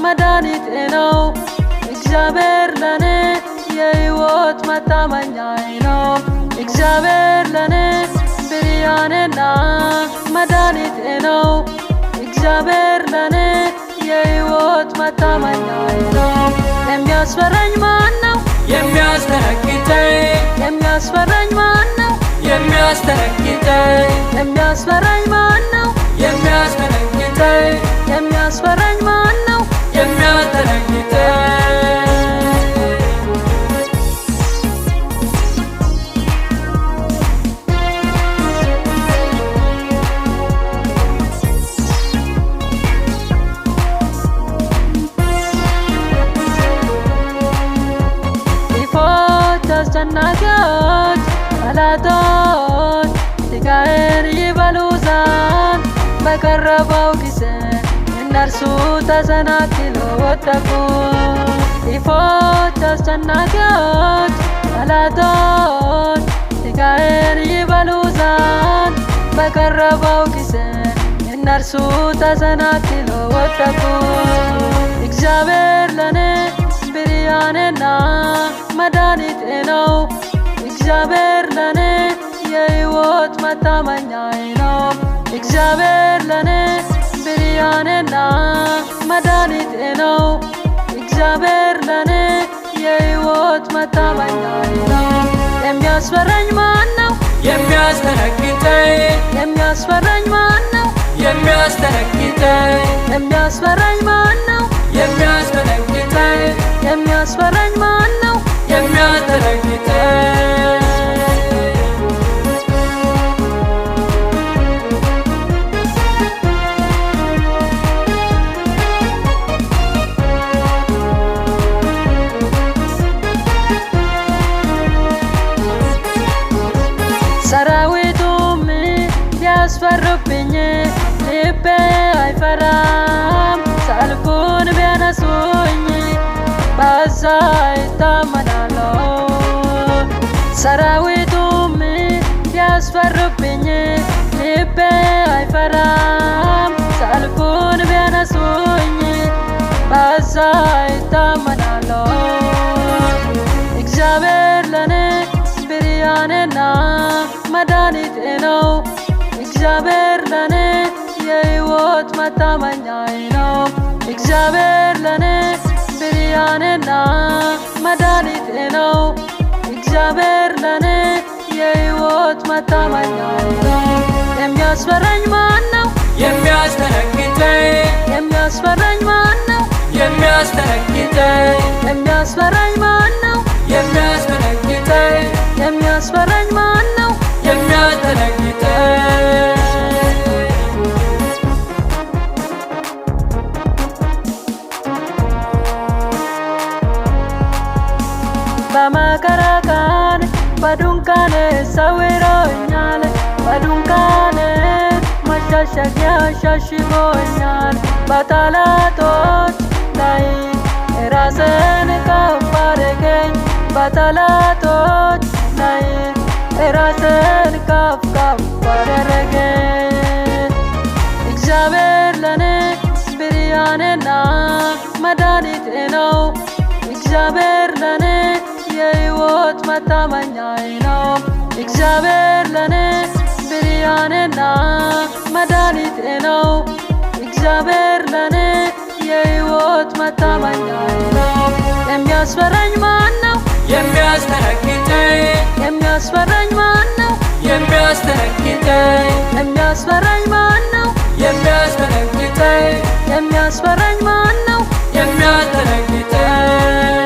መድኃኒቴ ነው። እግዚአብሔር ለኔ የሕይወት መታመኛዬ ነው። እግዚአብሔር ለኔ ብርሃኔና መድኃኒቴ ነው። እግዚአብሔር ለኔ የሕይወት መታመኛዬ ነው። የሚያስፈራኝ ማን ነው? የሚያስደነግጠኝ የሚያስፈራኝ ማን ነው? የሚያስደነግጠኝ የሚያስፈራኝ ማን ነው? የሚያስደነግጠኝ የሚያስፈራኝ ማን ነው? የሚያስደነግጠኝ አስጨናቂዎች ጠላቶች ሥጋዬን ይበሉ ዘንድ በቀረበው ጊዜ እነርሱ ተሰናክለው ወደቁ። ክፉዎች አስጨናቂዎች ጠላቶች ሥጋዬን ይበሉ ዘንድ በቀረበው ጊዜ እነርሱ ተሰናክለው ወደቁ። እግዚአብሔር ለኔ ብርሃኔና መድኃኒቴ ነው። እግዚአብሔር ለኔ የሕይወት መታመኛዬ ነው። እግዚአብሔር ለኔ ብርሃኔና መድኃኒቴ ነው። እግዚአብሔር ለኔ የሕይወት መታመኛዬ ነው። የሚያስፈራኝ ማን ነው? የሚያስደነግጠኝ የሚያስፈራኝ ማን ነው? የሚያስደነግጠኝ የሚያስፈራኝ ማን ነው? የሚያስደነግጠኝ የሚያስፈራኝ ማን ነው? የሚያስደነግጠኝ ሰራዊቱም ቢያስፈሩብኝ ልቤ አይፈራም። ሰልፉን ቢያነሱኝ በዛ ይታመናለሁ። ሰራዊቱም ቢያስፈሩብኝ ልቤ አይፈራም። ሰልፉን ቢያነሱኝ በዛ ይታመናለሁ። እግዚአብሔር ለኔ ብርሃኔና መድኃኒቴ ነው። እግዚአብሔር ለኔ የሕይወት መታመኛዬ ነው። እግዚአብሔር ለኔ ብርሃኔና መድኃኒቴ ነው። እግዚአብሔር ለኔ የሕይወት መታመኛዬ ነው። የሚያስፈራኝ ማን ነው? የሚያስደነግጠኝ የሚያስፈራኝ ማን ነው? የሚያስደነግጠኝ የሚያስፈራኝ ማን ነው? የሚያስደነግጠኝ የሚያስፈራኝ ማን ነው? የሚያስደነግጠኝ በመከራ ቀን በድንኳን ሰውሮኛል። በድንኳን መሸሸጊያ ሸሽጎኛል። በጠላቶች ላይ ራስን ከፍ አድርገኝ። በጠላቶች ላይ ራስን ከፍ ከፍ አደረገኝ። እግዚአብሔር ለኔ ብርሃኔና መድኃኒቴ ነው። እግዚአብሔር ለኔ የሕይወት መታመኛዬ ነው። እግዚአብሔር ለኔ ብርሃኔና መድኃኒቴ ነው። እግዚአብሔር ለኔ የሕይወት መታመኛዬ ነው። የሚያስፈራኝ ማን ነው? የሚያስደነግጠኝ የሚያስፈራኝ ማን ነው? የሚያስደነግጠኝ የሚያስፈራኝ ማን ነው? የሚያስደነግጠኝ የሚያስፈራኝ ማን ነው? የሚያስደነግጠኝ